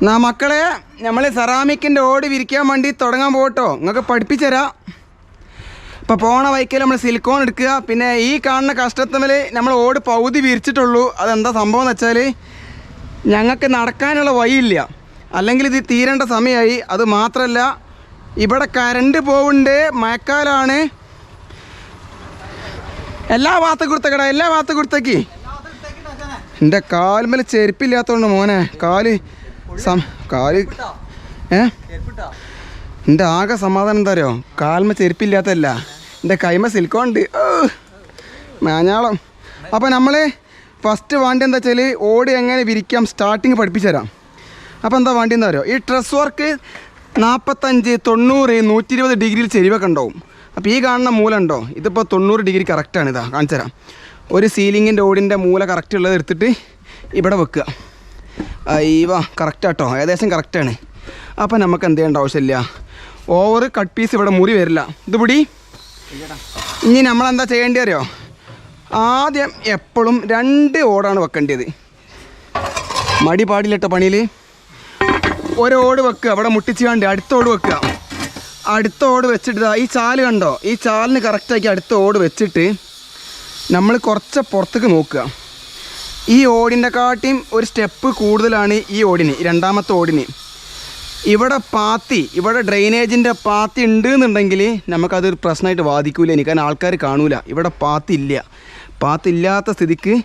മക്കളെ നമ്മൾ സെറാമിക്കിൻ്റെ ഓട് വിരിക്കാൻ വേണ്ടി തുടങ്ങാൻ പോകട്ടോ. നിങ്ങൾക്ക് പഠിപ്പിച്ചു തരാം. ഇപ്പോൾ പോണ വൈക്കൽ നമ്മൾ സിലിക്കോൺ എടുക്കുക. പിന്നെ ഈ കാണുന്ന കഷ്ടത്തമ്മൽ നമ്മൾ ഓട് പകുതി വിരിച്ചിട്ടുള്ളൂ. അതെന്താ സംഭവം എന്ന് വെച്ചാൽ ഞങ്ങൾക്ക് നടക്കാനുള്ള വഴിയില്ല, അല്ലെങ്കിൽ ഇത് തീരേണ്ട സമയമായി. അത് മാത്രമല്ല ഇവിടെ കരണ്ട് പോകുന്നുണ്ട്, മഴക്കാലാണ്. എല്ലാ ഭാഗത്ത് കൊടുത്തേക്കടാ, എല്ലാ ഭാഗത്ത് കൊടുത്തേക്ക്. എൻ്റെ കാൽമേൽ ചെരുപ്പില്ലാത്തതുകൊണ്ട് മോനെ കാല് എൻ്റെ ആകെ സമാധാനം എന്താ അറിയോ, കാൽമ ചെരുപ്പില്ലാത്തതല്ല, എൻ്റെ കൈമ സിലിക്കോണ്ട് മാഞ്ഞാളം. അപ്പോൾ നമ്മൾ ഫസ്റ്റ് വേണ്ടി എന്താ വെച്ചാൽ ഓട് എങ്ങനെ വിരിക്കാം സ്റ്റാർട്ടിങ് പഠിപ്പിച്ചു തരാം. അപ്പോൾ എന്താ വേണ്ടിയെന്ന് അറിയോ, ഈ ട്രസ് വർക്ക് 45, 90, 120 ഡിഗ്രിയിൽ ചെരിവൊക്കെ ഉണ്ടാവും. അപ്പോൾ ഈ കാണുന്ന മൂല ഉണ്ടോ, ഇതിപ്പോൾ 90 ഡിഗ്രി കറക്റ്റാണ്. ഇതാ കാണിച്ചു തരാം. ഒരു സീലിങ്ങിൻ്റെ ഓടിൻ്റെ മൂല കറക്റ്റ് ഉള്ളത് എടുത്തിട്ട് ഇവിടെ വെക്കുക. അയ്യവാ കറക്റ്റാട്ടോ, ഏകദേശം കറക്റ്റാണ്. അപ്പോൾ നമുക്ക് എന്ത് ചെയ്യേണ്ട ആവശ്യമില്ല, ഓവർ കട്ട് പീസ് ഇവിടെ മുറി വരില്ല. ഇത് പിടി. ഇനി നമ്മളെന്താ ചെയ്യേണ്ടി അറിയോ, ആദ്യം എപ്പോഴും 2 ഓടാണ് വെക്കേണ്ടത്. മടി പാടില്ലട്ടോ പണിയിൽ. ഒരു ഓട് വെക്കുക, അവിടെ മുട്ടിച്ച് കണ്ട് അടുത്ത ഓട് വെക്കുക. അടുത്ത ഓട് വെച്ചിട്ട് ഈ ചാല് കണ്ടോ, ഈ ചാലിന് കറക്റ്റാക്കി അടുത്ത ഓട് വെച്ചിട്ട് നമ്മൾ കുറച്ച് പുറത്തേക്ക് നോക്കുക. ഈ ഓടിൻ്റെ കാട്ടിയും ഒരു സ്റ്റെപ്പ് കൂടുതലാണ് ഈ ഓടിന്, രണ്ടാമത്തെ ഓടിന്. ഇവിടെ പാത്തി, ഇവിടെ ഡ്രെയിനേജിൻ്റെ പാത്തി ഉണ്ട് എന്നുണ്ടെങ്കിൽ നമുക്കതൊരു പ്രശ്നമായിട്ട് ബാധിക്കൂല. എനിക്ക് കാരണം ആൾക്കാർ കാണൂല. ഇവിടെ പാത്തി ഇല്ല. പാത്തി ഇല്ലാത്ത സ്ഥിതിക്ക്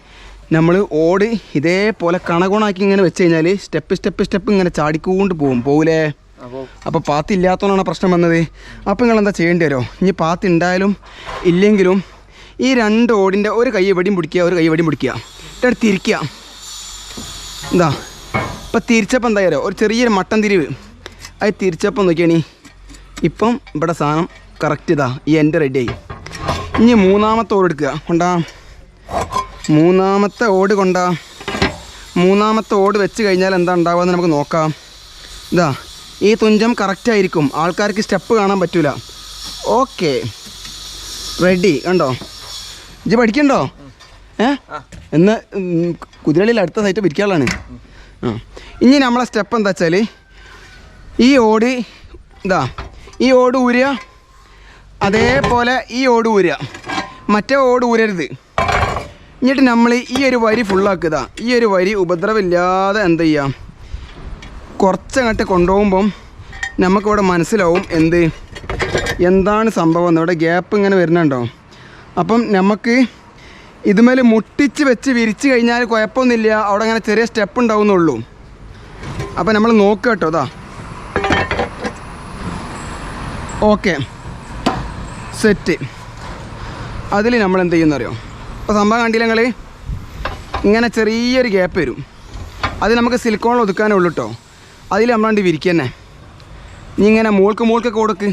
നമ്മൾ ഓട് ഇതേപോലെ കണകുണാക്കി ഇങ്ങനെ വെച്ച് കഴിഞ്ഞാൽ സ്റ്റെപ്പ് ഇങ്ങനെ ചാടിക്കൊണ്ട് പോകൂലേ. അപ്പോൾ പാത്തി ഇല്ലാത്തതുകൊണ്ടാണ് പ്രശ്നം വന്നത്. അപ്പോൾ നിങ്ങളെന്താ ചെയ്യേണ്ടി വരുമോ, ഇനി പാത്തി ഉണ്ടായാലും ഇല്ലെങ്കിലും ഈ 2 ഓടിൻ്റെ ഒരു കൈ വെടിയും പിടിക്കുക, ഒരു കൈ വെടിയും പിടിക്കുക, എന്നിട്ട് തിരിക്കുക. എന്താ ഇപ്പം തിരിച്ചപ്പം എന്തായാലോ ഒരു ചെറിയൊരു മട്ടൻ തിരിവ്, അത് തിരിച്ചപ്പം നോക്കിയാണി. ഇപ്പം ഇവിടെ സാധനം കറക്റ്റ് ഇതാ ഈ എൻ്റെ റെഡിയായി. ഇനി 3ാമത്തെ ഓട് എടുക്കുക. കൊണ്ടാ 3ാമത്തെ ഓട് കൊണ്ടാ 3ാമത്തെ ഓട് വെച്ച് കഴിഞ്ഞാൽ എന്താ ഉണ്ടാവുകയെന്ന് നമുക്ക് നോക്കാം. ഇതാ ഈ തുഞ്ചം കറക്റ്റായിരിക്കും, ആൾക്കാർക്ക് സ്റ്റെപ്പ് കാണാൻ പറ്റൂല. Okay ready. കണ്ടോ, ഇജ്ജ് പഠിക്കണ്ടോ? എന്ന് കുതിരളിയിൽ അടുത്ത സൈറ്റ് പിരിക്കാനുള്ളതാണ്. ഇനി നമ്മളെ സ്റ്റെപ്പ് എന്താ വെച്ചാൽ ഈ ഓട് ഇതാ ഈ ഓട് ഊരുക, അതേപോലെ ഈ ഓട് ഊരുക, മറ്റേ ഓട് ഊരരുത്. എന്നിട്ട് നമ്മൾ ഈ ഒരു വരി ഫുള്ളാക്കുക. ഈ ഒരു വരി ഉപദ്രവമില്ലാതെ എന്ത് ചെയ്യാം, കുറച്ചങ്ങോട്ട് കൊണ്ടുപോകുമ്പം നമുക്കിവിടെ മനസ്സിലാവും എന്താണ് സംഭവം. ഇവിടെ ഗ്യാപ്പ് ഇങ്ങനെ വരുന്നുണ്ടോ. അപ്പം നമുക്ക് ഇതുമേൽ മുട്ടിച്ച് വെച്ച് വിരിച്ച് കഴിഞ്ഞാൽ കുഴപ്പമൊന്നുമില്ല, അവിടെ അങ്ങനെ ചെറിയ സ്റ്റെപ്പ് ഉണ്ടാവുന്നുള്ളൂ. അപ്പം നമ്മൾ നോക്കുക കേട്ടോ. അതാ ഓക്കെ സെറ്റ്. അതിൽ നമ്മൾ എന്ത് ചെയ്യുന്നറിയോ, അപ്പോൾ സംഭവം കണ്ടില്ല നിങ്ങൾ, ഇങ്ങനെ ചെറിയൊരു ഗ്യാപ്പ് വരും. അത് നമുക്ക് സിലിക്കോണിൽ ഒതുക്കാനേ ഉള്ളൂ കേട്ടോ. അതിൽ നമ്മളാണ്ട് വിരിക്കുക തന്നെ. ഇനി ഇങ്ങനെ മോൾക്കൊക്കെ കൊടുക്ക്.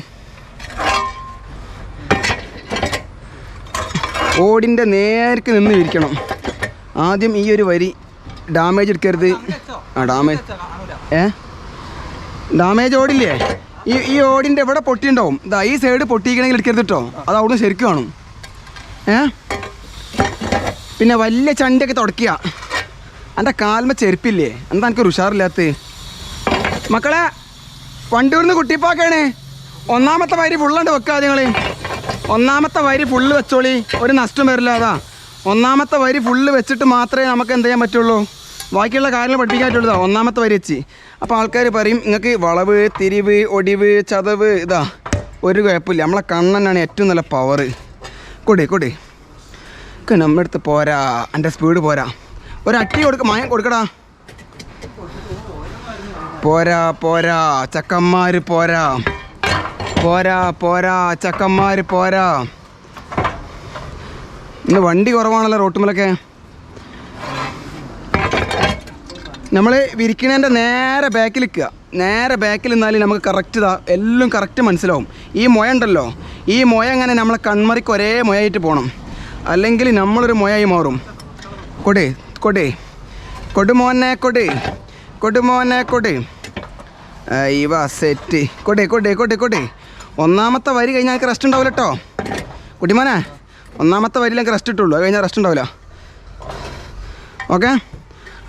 ഓടിൻ്റെ നേർക്ക് നിന്ന് വിരിക്കണം. ആദ്യം ഈ ഒരു വരി ഡാമേജ് എടുക്കരുത്. ഡാമേജ് ഓടില്ലേ, ഈ ഓടിൻ്റെ എവിടെ പൊട്ടിയുണ്ടാവും. ഇതാ ഈ സൈഡ് പൊട്ടിക്കണമെങ്കിൽ എടുക്കരുത് കേട്ടോ, അത് അവിടുന്ന് ശരിക്കും കാണും. പിന്നെ വലിയ ചണ്ടിയൊക്കെ തുടക്കുക. എൻ്റെ കാൽമ ചെരുപ്പില്ലേ, എന്താ എനിക്കൊരു ഉഷാറില്ലാത്ത മക്കളെ. വണ്ടൂർന്ന് കുട്ടിപ്പാക്കാണ്. 1ാമത്തെ വരി ഫുള്ളാണ്ട് വെക്കാതെ നിങ്ങൾ. 1ാമത്തെ വരി ഫുള്ള് വെച്ചോളി, ഒരു നഷ്ടം വരില്ല. അതാ 1ാമത്തെ വരി ഫുള്ള് വെച്ചിട്ട് മാത്രമേ നമുക്ക് എന്ത് ചെയ്യാൻ പറ്റുള്ളൂ, ബാക്കിയുള്ള കാര്യങ്ങൾ പഠിപ്പിക്കാൻ പറ്റുള്ളൂ. 1ാമത്തെ വരി വെച്ച്. അപ്പോൾ ആൾക്കാർ പറയും നിങ്ങൾക്ക് വളവ്, തിരിവ്, ഒടിവ്, ചതവ് ഇതാ ഒരു കുഴപ്പമില്ല. നമ്മളെ കണ്ണനാണ് ഏറ്റവും നല്ല പവർ. കൊടി നമ്മുടെ അടുത്ത് പോരാ, എൻ്റെ സ്പീഡ് പോരാ. ഒരു അട്ടി മായം കൊടുക്കടാ. പോരാ ചക്കന്മാർ പോരാ ചക്കന്മാർ പോരാ. ഇന്ന് വണ്ടി കുറവാണല്ലോ റോട്ടുമലൊക്കെ. നമ്മൾ വിരിക്കണേൻ്റെ നേരെ ബാക്കിൽ നിൽക്കുക. നേരെ ബാക്കിൽ നിന്നാൽ നമുക്ക് കറക്റ്റ് എല്ലാം കറക്റ്റ് മനസ്സിലാവും. ഈ മൊയ ഉണ്ടല്ലോ, ഈ മൊയ അങ്ങനെ നമ്മളെ കൺമറിക്ക് ഒരേ മൊയായിട്ട് പോകണം, അല്ലെങ്കിൽ നമ്മളൊരു മൊയായി മാറും. കൊടു മോനെ ഇവ സെറ്റ്. കൊടേ 1ാമത്തെ വരി കഴിഞ്ഞാൽ എനിക്ക് റെസ്റ്റ് ഉണ്ടാവില്ല കേട്ടോ കുട്ടിമോനെ. 1ാമത്തെ വരിയിൽ എനിക്ക് റെസ്റ്റ് ഇട്ടുള്ളൂ, അത് കഴിഞ്ഞാൽ റെസ്റ്റ് ഉണ്ടാവില്ല. ഓക്കെ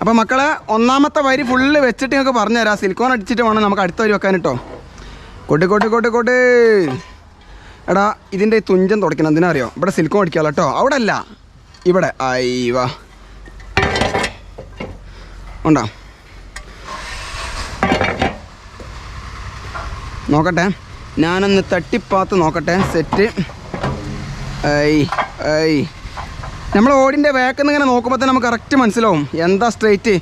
അപ്പോൾ മക്കളെ ഒന്നാമത്തെ വരി ഫുള്ള് വെച്ചിട്ട് ഞങ്ങൾക്ക് പറഞ്ഞു തരാം. സിലിക്കോൺ അടിച്ചിട്ട് വേണം നമുക്ക് അടുത്ത വരി വെക്കാൻ കേട്ടോ. കൊട്ട് എടാ ഇതിൻ്റെ തുഞ്ചൻ തുടയ്ക്കണം. എന്തിനറിയോ? ഇവിടെ സിലിക്കോൺ അടിക്കാമല്ലോ കേട്ടോ. അവിടെ അല്ല, ഇവിടെ. അയ്യവാ ഉണ്ടോ? നോക്കട്ടെ, ഞാനൊന്ന് തട്ടിപ്പാത്ത് നോക്കട്ടെ. സെറ്റ്. നമ്മൾ ഓടിൻ്റെ ബാക്കിൽ ഇങ്ങനെ നോക്കുമ്പോൾ തന്നെ നമുക്ക് കറക്റ്റ് മനസ്സിലാവും എന്താ സ്ട്രെയിറ്റ്.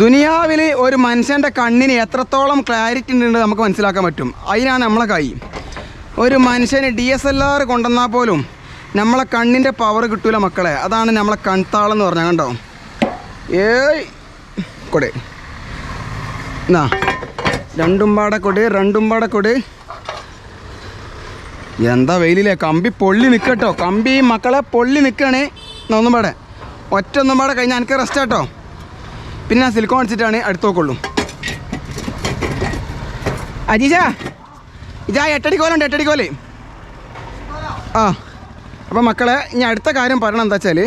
ദുനിയാവിൽ ഒരു മനുഷ്യൻ്റെ കണ്ണിന് എത്രത്തോളം ക്ലാരിറ്റി ഉണ്ട് നമുക്ക് മനസ്സിലാക്കാൻ പറ്റും. അതിനാണ് നമ്മളെ കൈ. ഒരു മനുഷ്യന് DSLR കൊണ്ടുവന്നാൽ പോലും നമ്മളെ കണ്ണിൻ്റെ പവർ കിട്ടൂല മക്കളെ. അതാണ് നമ്മളെ കൺതാളെന്ന് പറഞ്ഞാൽ. കണ്ടോ? കൊട് എന്നാ രണ്ടും പാടെ കൊട്. എന്താ വെയിലില്ലേ? കമ്പി പൊള്ളി നിൽക്കട്ടോ. കമ്പി മക്കളെ പൊള്ളി നിൽക്കുകയാണ്. ഒന്നും പാടെ ഒറ്റൊന്നും പാടെ കഴിഞ്ഞാൽ എനിക്ക് റെസ്റ്റ് ആട്ടോ. പിന്നെ ഞാൻ സിലിക്കോൺ അടിച്ചിട്ടാണ് അടുത്ത് നോക്കുള്ളൂ. അജീജാ ഇജാ 8 അടി കോലുണ്ട്, 8 അടി കോല്. ആ അപ്പോൾ മക്കളെ ഇനി അടുത്ത കാര്യം പറയണം എന്താ വെച്ചാൽ,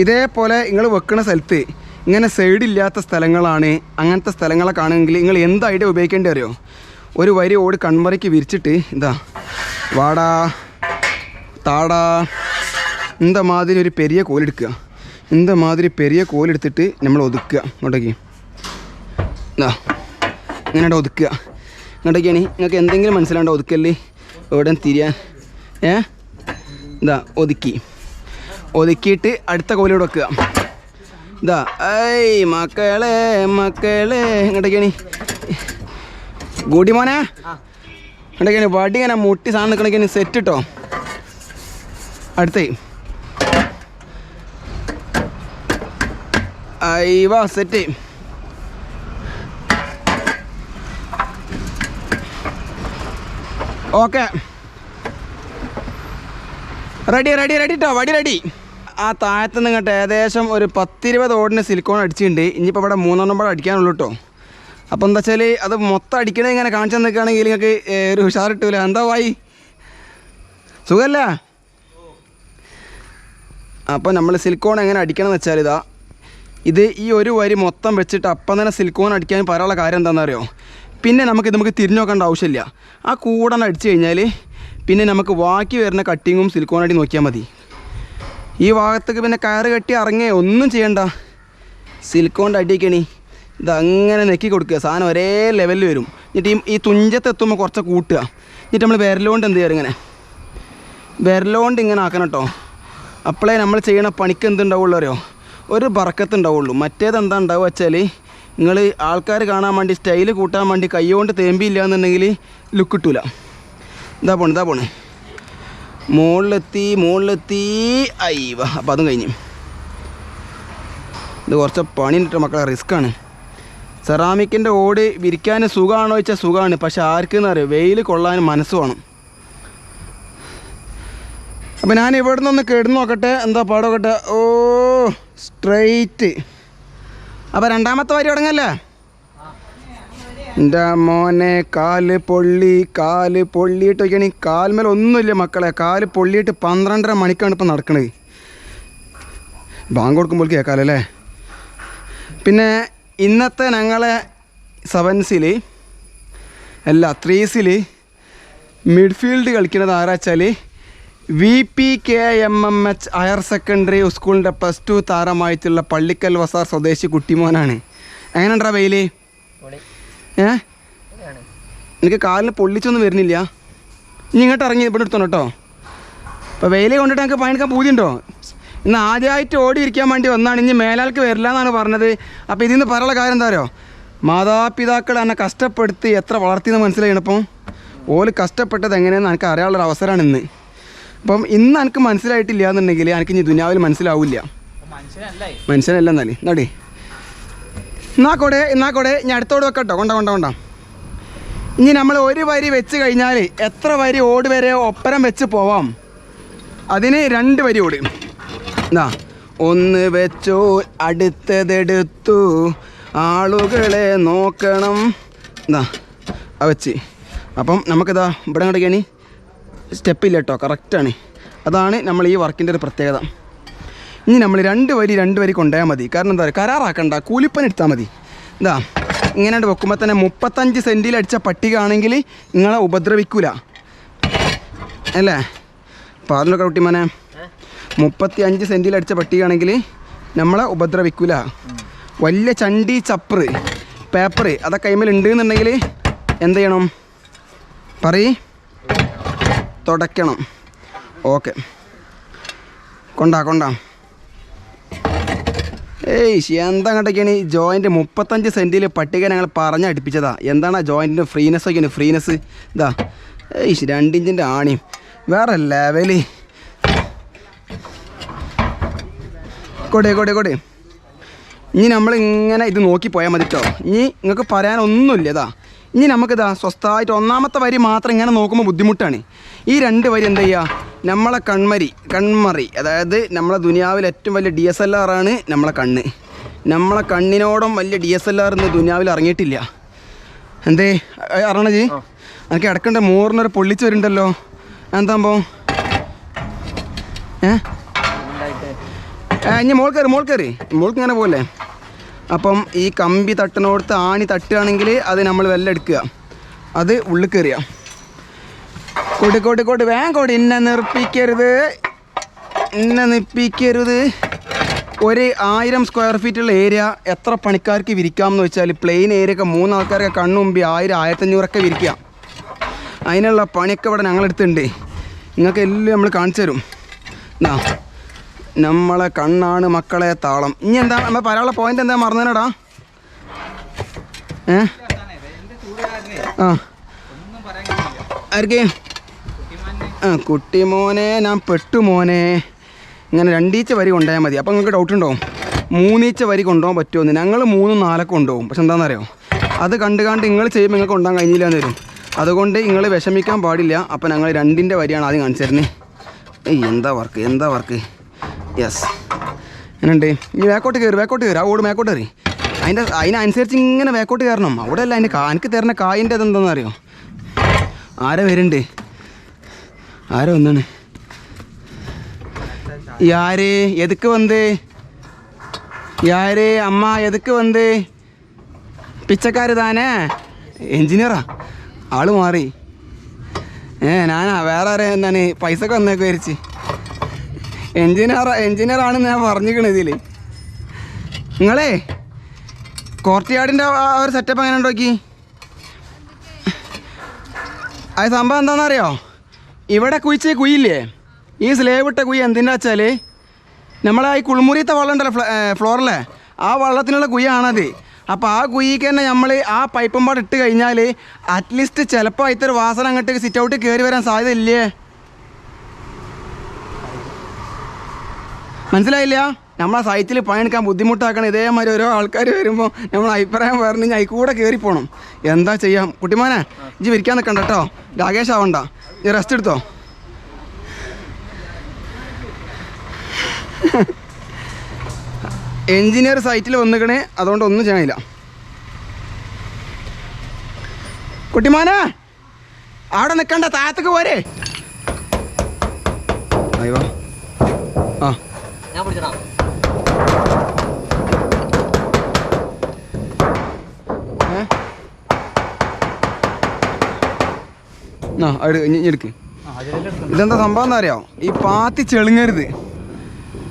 ഇതേപോലെ നിങ്ങൾ വെക്കുന്ന സ്ഥലത്ത് ഇങ്ങനെ സൈഡില്ലാത്ത സ്ഥലങ്ങളാണ്. അങ്ങനത്തെ സ്ഥലങ്ങളൊക്കെ ആണെങ്കിൽ നിങ്ങൾ എന്ത് ഐഡിയ ഉപയോഗിക്കേണ്ടി അറിയോ? ഒരു വരി ഓട് കൺമറയ്ക്ക് വിരിച്ചിട്ട് ഇതാ വാടാ താടാ എന്താ മാതിരി ഒരു പെരിയ കോലെടുക്കുക. എന്താ മാതിരി പെരിയ കോലെടുത്തിട്ട് നമ്മൾ ഒതുക്കുക. ഇങ്ങോട്ടേക്ക് ഇതാ ഇങ്ങനെ ഒതുക്കുക. ഇങ്ങോട്ടേക്കാണ് നിങ്ങൾക്ക് എന്തെങ്കിലും മനസ്സിലാണ്ടോ? ഒതുക്കല്ലേ എവിടെ തിരിയാൻ. ഇതാ ഒതുക്കിയിട്ട് അടുത്ത കോലോട് വെക്കുക. ഇതാ മക്കളെ ഇങ്ങോട്ടേക്കാണ് ഗൂഡി മോനെ. ഇങ്ങോട്ടേക്കാണ് വടി ഇങ്ങനെ മുട്ടി സാധനം നിൽക്കണേക്കാണ്. സെറ്റ് ഇട്ടോ. അടുത്തേ വാ സെറ്റ്. ഓക്കെ റെഡി കേട്ടോ. വടി റെഡി. ആ താഴത്ത് നിങ്ങട്ട് ഏകദേശം ഒരു 10-20 ഓടിന് സിലിക്കോൺ അടിച്ചിട്ടുണ്ട്. ഇനിയിപ്പോൾ ഇവിടെ 3 പാടെ അടിക്കാനുള്ളൂ കേട്ടോ. അപ്പോൾ എന്താ വെച്ചാൽ അത് മൊത്തം അടിക്കണേ ഇങ്ങനെ കാണിച്ചു നിൽക്കുകയാണെങ്കിൽ നിങ്ങൾക്ക് ഒരു ഉഷാർ കിട്ടൂല. എന്താ വായി സുഖമല്ല? അപ്പോൾ നമ്മൾ സിലിക്കോൺ എങ്ങനെ അടിക്കണം എന്ന് വെച്ചാൽ ഇത് ഈ ഒരു വരി മൊത്തം വെച്ചിട്ട് അപ്പം തന്നെ സിലിക്കോൺ അടിക്കാൻ പറയാനുള്ള കാര്യം എന്താണെന്ന് അറിയോ? പിന്നെ നമുക്ക് തിരിഞ്ഞു നോക്കേണ്ട ആവശ്യമില്ല. ആ കൂടനെ അടിച്ചു കഴിഞ്ഞാൽ പിന്നെ നമുക്ക് ബാക്കി വരുന്ന കട്ടിങ്ങും സിലിക്കോൺ അടി നോക്കിയാൽ മതി. ഈ ഭാഗത്തേക്ക് പിന്നെ കയറ് കെട്ടി ഇറങ്ങേ ഒന്നും ചെയ്യണ്ട. സിലിക്കോണിൻ്റെ അടിയൊക്കെയാണ് ഇതങ്ങനെ നെക്കി കൊടുക്കുക. സാധനം ഒരേ ലെവലിൽ വരും. എന്നിട്ട് ഈ തുഞ്ചത്ത് എത്തുമ്പോൾ കുറച്ച് കൂട്ടുക. എന്നിട്ട് നമ്മൾ വിരലുകൊണ്ട് എന്ത് ചെയ്യുക? വിരലുകൊണ്ട് ഇങ്ങനെ ആക്കണം കേട്ടോ. അപ്പോഴേ നമ്മൾ ചെയ്യണ പണിക്ക് എന്തുണ്ടാവുള്ളൂ അറിയോ? ഒരു ബറക്കത്ത് ഉണ്ടാവുള്ളൂ. മറ്റേതെന്താ ഉണ്ടാവുക വെച്ചാൽ നിങ്ങൾ ആൾക്കാർ കാണാൻ വേണ്ടി സ്റ്റൈല് കൂട്ടാൻ വേണ്ടി കൈകൊണ്ട് തേമ്പിയില്ല എന്നുണ്ടെങ്കിൽ ലുക്ക് കിട്ടൂല. ഇതാ പോണ് മുകളിലെത്തി അയ്യവ. അപ്പം അതും കഴിഞ്ഞു. ഇത് കുറച്ച് പണി ഇട്ടിട്ട് മക്കളെ റിസ്ക്കാണ്. സെറാമിക്കിൻ്റെ ഓട് വിരിക്കാൻ സുഖമാണോ ചോദിച്ചാൽ സുഖമാണ്. പക്ഷെ ആർക്കെന്ന് അറിയാം, വെയിൽ കൊള്ളാൻ മനസ്സ് വേണം. അപ്പം ഞാൻ ഇവിടെ നിന്നൊന്ന് കിടന്ന് നോക്കട്ടെ, എന്താ പാടോക്കട്ടെ. ഓ സ്ട്രെയിറ്റ്. അപ്പോൾ രണ്ടാമത്തെ വരി തുടങ്ങല്ലേ? എൻ്റെ മോനെ കാല് പൊള്ളിയിട്ട് നോക്കിയാണ്. കാൽമേൽ ഒന്നുമില്ല മക്കളെ. കാല് പൊള്ളിയിട്ട് 12:30 മണിക്കാണ് ഇപ്പം നടക്കണത്. ബാങ്ക് കൊടുക്കുമ്പോൾ കേൾക്കാമല്ലേ? പിന്നെ ഇന്നത്തെ ഞങ്ങളെ 7സിൽ അല്ല 3സിൽ മിഡ്ഫീൽഡ് കളിക്കുന്നത് ആരാ വെച്ചാൽ VPKMMH ഹയർ സെക്കൻഡറി സ്കൂളിൻ്റെ +2 താരമായിട്ടുള്ള പള്ളിക്കൽ വസാർ സ്വദേശി കുട്ടിമോനാണ്. എങ്ങനെയുണ്ടാ വെയിൽ? എനിക്ക് കാലിന് പൊള്ളിച്ചൊന്നും വരുന്നില്ല. ഇനി ഇങ്ങോട്ട് ഇറങ്ങി ഇവിടെ എടുത്തോണം കേട്ടോ. അപ്പോൾ വെയിൽ കൊണ്ടിട്ട് എനിക്ക് പണിയെടുക്കാൻ പൂതിയുണ്ടോ? ഇന്ന് ആദ്യമായിട്ട് ഓടി ഇരിക്കാൻ വേണ്ടി വന്നാണ്. ഇനി മേലാൾക്ക് വരില്ല എന്നാണ് പറഞ്ഞത്. അപ്പോൾ ഇതിൽ നിന്ന് പറയാനുള്ള കാര്യം എന്താ അറിയോ? മാതാപിതാക്കൾ എന്നെ കഷ്ടപ്പെടുത്തി എത്ര വളർത്തിയെന്ന് മനസ്സിലായി. അപ്പം ഓല് കഷ്ടപ്പെട്ടത് എങ്ങനെയെന്ന് എനിക്ക് അറിയാനുള്ളൊരു അവസരമാണ് ഇന്ന്. അപ്പം ഇന്ന് എനിക്ക് മനസ്സിലായിട്ടില്ല എന്നുണ്ടെങ്കിൽ എനിക്ക് ഇനി ദുനിയാവിൽ മനസ്സിലാവില്ല. മനുഷ്യനല്ല എന്നാലേ നടി എന്നാക്കോടെ ഞാൻ അടുത്തോട് വെക്കട്ടോ. കൊണ്ട ഇനി നമ്മൾ ഒരു വരി വെച്ച് കഴിഞ്ഞാൽ എത്ര വരി ഓട് വരെ ഒപ്പരം വെച്ച് പോവാം? അതിന് 2 വരി ഓട്. ഒന്ന് വെച്ചോ അടുത്തതെടുത്തു ആളുകളെ നോക്കണം. വെച്ച് അപ്പം നമുക്കിതാ ഇവിടെ കിടക്കുകയാണ്. സ്റ്റെപ്പില്ല കേട്ടോ, കറക്റ്റാണ്. അതാണ് നമ്മൾ ഈ വർക്കിൻ്റെ ഒരു പ്രത്യേകത. ഇനി നമ്മൾ രണ്ട് വരി കൊണ്ടുപോയാൽ മതി. കാരണം എന്താ പറയുക, കരാറാക്കണ്ട, കൂലിപ്പനി എടുത്താൽ മതി. എന്താ ഇങ്ങനെ വെക്കുമ്പോൾ തന്നെ 35 സെൻറ്റിൽ അടിച്ച പട്ടികയാണെങ്കിൽ നിങ്ങളെ ഉപദ്രവിക്കൂല അല്ലേ? പറഞ്ഞൊക്കെ കുട്ടിമാനെ 35 സെൻറ്റിൽ അടിച്ച പട്ടികയാണെങ്കിൽ നമ്മളെ ഉപദ്രവിക്കൂല. വലിയ ചണ്ടി ചപ്പറ് പേപ്പർ അതൊക്കെ കൈമേൽ ഉണ്ട് എന്നുണ്ടെങ്കിൽ എന്ത് ചെയ്യണം പറയ്, തുടയ്ക്കണം. ഓക്കെ, കൊണ്ടാ എന്താ അങ്ങോട്ടൊക്കെയാണ് ഈ ജോയിൻറ്റ് 35 സെൻറ്റിൽ പട്ടിക ഞങ്ങൾ പറഞ്ഞടുപ്പിച്ചതാ. എന്താണ് ആ ജോയിൻറ്റിൻ്റെ ഫ്രീനെസ് ഒക്കെയാണ്, ഫ്രീനെസ് ഇതാ 2 ഇഞ്ചിൻ്റെ ആണി വേറെ ലെവല്. കൊടേ ഇനി നമ്മളിങ്ങനെ ഇത് നോക്കി പോയാൽ മതി കേട്ടോ. ഇനി നിങ്ങൾക്ക് പറയാനൊന്നുമില്ല. ഇതാ ഇനി നമുക്കിതാ സ്വസ്ഥമായിട്ട് ഒന്നാമത്തെ വരി മാത്രം ഇങ്ങനെ നോക്കുമ്പോൾ ബുദ്ധിമുട്ടാണ്. ഈ 2 വരി എന്താ ചെയ്യുക, നമ്മളെ കൺമറി, അതായത് നമ്മളെ ദുനിയാവിൽ ഏറ്റവും വലിയ DSLR ആണ് നമ്മളെ കണ്ണ്. നമ്മളെ കണ്ണിനോടും വലിയ DSLR ഇന്ന് ദുനിയാവിൽ ഇറങ്ങിയിട്ടില്ല. എന്തേ അറിയണജി? എനിക്ക് ഇടക്കണ്ട മോറിനൊരു പൊള്ളിച്ച് വരുന്നുണ്ടല്ലോ. എന്താകുമ്പോൾ ഇനി മോൾ കയറി ഇങ്ങനെ പോലെ. അപ്പം ഈ കമ്പി തട്ടിനോടുത്ത് ആണി തട്ടുകയാണെങ്കിൽ അത് നമ്മൾ വെല്ലം എടുക്കുക, അത് ഉള്ളിൽ കയറിയ കൊടി വേഗം കൊടി. എന്നെ നിപ്പിക്കരുത്. ഒരു 1000 സ്ക്വയർ ഫീറ്റുള്ള ഏരിയ എത്ര പണിക്കാർക്ക് വിരിക്കാമെന്ന് വെച്ചാൽ പ്ലെയിൻ ഏരിയ ഒക്കെ 3 ആൾക്കാരൊക്കെ കണ്ണുമ്പി 1000 1500 വിരിക്കാം. അതിനുള്ള പണിയൊക്കെ ഇവിടെ ഞങ്ങളെടുത്തുണ്ട്. നിങ്ങൾക്ക് എല്ലാം നമ്മൾ കാണിച്ചു തരും. നമ്മളെ കണ്ണാണ് മക്കളെ താളം. ഇനി എന്താ നമ്മൾ പറയാനുള്ള പോയിന്റ് എന്താ മറന്നേടാ? ആർക്ക്? കുട്ടിമോനെ, ഞാൻ പെട്ടുമോനെ. ഇങ്ങനെ 2 വരി കൊണ്ടുപോയാൽ മതി. അപ്പോൾ നിങ്ങൾക്ക് ഡൗട്ട് ഉണ്ടാവും 3 വരി കൊണ്ടുപോകാൻ പറ്റുമെന്ന്. ഞങ്ങൾ 3 4 കൊണ്ടുപോകും. പക്ഷെ എന്താണെന്നറിയോ, അത് കണ്ട് നിങ്ങൾ ചെയ്യുമ്പോൾ നിങ്ങൾക്ക് കൊണ്ടുപോകാൻ കഴിഞ്ഞില്ല എന്ന് വരും. അതുകൊണ്ട് നിങ്ങൾ വിഷമിക്കാൻ പാടില്ല. അപ്പോൾ ഞങ്ങൾ 2 വരിയാണ് ആദ്യം കാണിച്ചു തരുന്നത്. എന്താ വർക്ക് യെസ് എന്നുണ്ട്. ഇനി വേക്കോട്ട് കയറി ആ ഓട് മേക്കോട്ട് കയറി. അതിനനുസരിച്ച് ഇങ്ങനെ വേക്കോട്ട് കയറണം. അവിടെ അല്ല അതിൻ്റെ എനിക്ക് തരുന്ന കായിൻ്റെ അതെന്താണെന്ന് അറിയോ? ആരോ വരുന്നുണ്ട്, ആരോ ഒന്നാണ്. യാര് എതുക്ക് വന്ന് യാര് അമ്മ എതുക്ക് വന്ന് പിച്ചക്കാർ താനേ എൻജിനീയറാ ആള് മാറി. ഞാനാ വേറെ ആരെ എന്താണ് പൈസക്ക് വന്നേക്ക് വിചാരിച്ച്. എൻജിനീയറാണെന്ന് ഞാൻ പറഞ്ഞിരിക്കണ ഇതിൽ. നിങ്ങളേ കോർട്ട്യാർഡിൻ്റെ ആ ഒരു സെറ്റപ്പ് എങ്ങനെ നോക്കി. അത് സംഭവം എന്താണെന്നറിയോ, ഇവിടെ കുഴിച്ച കുയില്ലേ, ഈ സ്ലേവ് ഇട്ട കുഴി എന്തിനാ വെച്ചാൽ നമ്മളെ ഈ കുളിമുറിയത്തെ വെള്ളം ഉണ്ടല്ലോ ഫ്ലോറിലെ, ആ വെള്ളത്തിനുള്ള കുഴിയാണത്. അപ്പോൾ ആ കുഴിക്ക് തന്നെ നമ്മൾ ആ പൈപ്പും പാട് ഇട്ട് കഴിഞ്ഞാൽ അറ്റ്ലീസ്റ്റ് ചിലപ്പോൾ അതിലൊരു വാസന അങ്ങോട്ട് സിറ്റ് ഔട്ട് കയറി വരാൻ സാധ്യത ഇല്ലേ? മനസ്സിലായില്ല? നമ്മളെ സൈറ്റിൽ പണിയെടുക്കാൻ ബുദ്ധിമുട്ടാക്കണം. ഇതേമാതിരി ഓരോ ആൾക്കാർ വരുമ്പോൾ നമ്മൾ അഭിപ്രായം പറഞ്ഞ് അതിൽ കൂടെ കയറിപ്പോണം. എന്താ ചെയ്യാം? കുട്ടിമാനെ ഇജ്ജ് വിരിക്കാൻ നിൽക്കണ്ട കേട്ടോ, രാകേഷ് ആവണ്ട, ഈ റെസ്റ്റ് എടുത്തോ. എൻജിനീയർ സൈറ്റിൽ വന്നിക്കണേ, അതുകൊണ്ട് ഒന്നും ചെയ്യാനില്ല. കുട്ടിമാനെ അവിടെ നിൽക്കണ്ട, താഴത്തേക്ക് പോരെ. അയ്യോ ആ എടുക്ക്. ഇതെന്താ സംഭവം എന്താ അറിയാം, ഈ പാത്തി ചെളുങ്ങരുത്.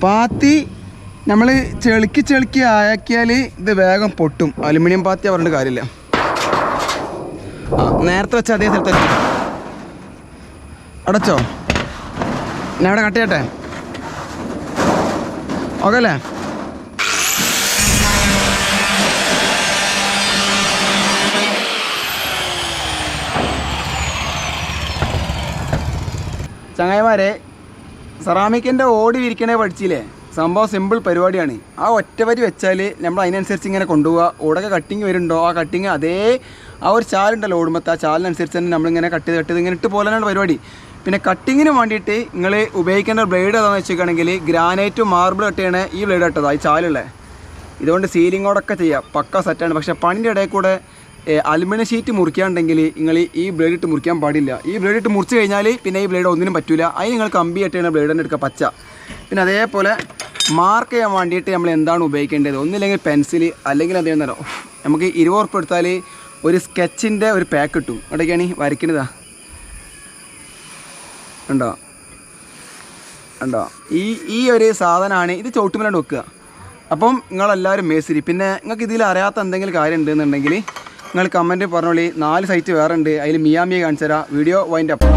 പാത്തി നമ്മൾ ചെളുക്കി ആക്കിയാൽ ഇത് വേഗം പൊട്ടും. അലുമിനിയം പാത്തി പറഞ്ഞിട്ട് കാര്യമില്ല. നേരത്തെ വെച്ച അതേ സ്ഥലത്ത് അടച്ചോ, ഞാൻ അവിടെ കട്ട് ചെയ്യട്ടെ. ഓക്കെ അല്ലേ? ചങ്ങായിമാരെ, സെറാമിക്കിൻ്റെ ഓടി വിരിക്കണേ പഠിച്ചില്ലേ? സംഭവം സിമ്പിൾ പരിപാടിയാണ്. ആ ഒറ്റ വരി വെച്ചാൽ നമ്മൾ അതിനനുസരിച്ച് ഇങ്ങനെ കൊണ്ടുപോവുക. ഓടൊക്കെ കട്ടിങ് വരുന്നുണ്ടോ, ആ കട്ടിങ് അതേ ആ ഒരു ചാലുണ്ടല്ലോ ഓടുമ്പോൾ, ആ ചാലിനനുസരിച്ച് തന്നെ നമ്മളിങ്ങനെ കട്ട് ചെയ്ത് ഇങ്ങനെ ഇട്ട് പോലെയാണ് പരിപാടി. പിന്നെ കട്ടിങ്ങിന് വേണ്ടിയിട്ട് നിങ്ങൾ ഉപയോഗിക്കേണ്ട ബ്ലേഡ് ഏതാണെന്ന് വെച്ചിട്ടുണ്ടെങ്കിൽ ഗ്രാനൈറ്റും മാർബിൾ കട്ട് ചെയ്യണേ ഈ ബ്ലേഡ് ഇട്ടതാണ്, ഈ ചാലുള്ള. ഇതുകൊണ്ട് സീലിങ്ങോടൊക്കെ ചെയ്യാം, പക്ക സെറ്റാണ്. പക്ഷേ പണിൻ്റെ ഇടയിൽ കൂടെ അലുമിനിയം ഷീറ്റ് മുറിക്കാണ്ടെങ്കിൽ നിങ്ങൾ ഈ ബ്ലേഡ് ഇട്ട് മുറിക്കാൻ പാടില്ല. ഈ ബ്ലേഡ് ഇട്ട് മുറിച്ച് കഴിഞ്ഞാൽ പിന്നെ ഈ ബ്ലേഡ് ഒന്നിനും പറ്റില്ല. അതിന് നിങ്ങൾ കമ്പി കെട്ടിയാണ് ബ്ലേഡ് തന്നെ എടുക്കുക, പച്ച. പിന്നെ അതേപോലെ മാർക്ക് ചെയ്യാൻ വേണ്ടിയിട്ട് നമ്മൾ എന്താണ് ഉപയോഗിക്കേണ്ടത്? ഒന്നില്ലെങ്കിൽ പെൻസിൽ, അല്ലെങ്കിൽ എന്തെങ്കിലും നമുക്ക് 20 ഉറുപ്പിക എടുത്താൽ ഒരു സ്കെച്ചിൻ്റെ ഒരു പാക്ക് കിട്ടും. എവിടേക്കാണ് വരയ്ക്കുന്നതാ ഉണ്ടോ ഉണ്ടോ? ഈ ഒരു സാധനമാണ് ഇത്. ചവിട്ടുമല്ലാണ്ട് വെക്കുക. അപ്പം നിങ്ങളെല്ലാവരും മേസ്തിരി. പിന്നെ നിങ്ങൾക്ക് ഇതിൽ അറിയാത്ത എന്തെങ്കിലും കാര്യം ഉണ്ടെന്നുണ്ടെങ്കിൽ നിങ്ങൾ കമൻറ്റ് പറഞ്ഞോളി. 4 സൈറ്റ് വേറെ ഉണ്ട്, അതിൽ മിയാമിയെ കാണിച്ചു തരാം. Video wind up.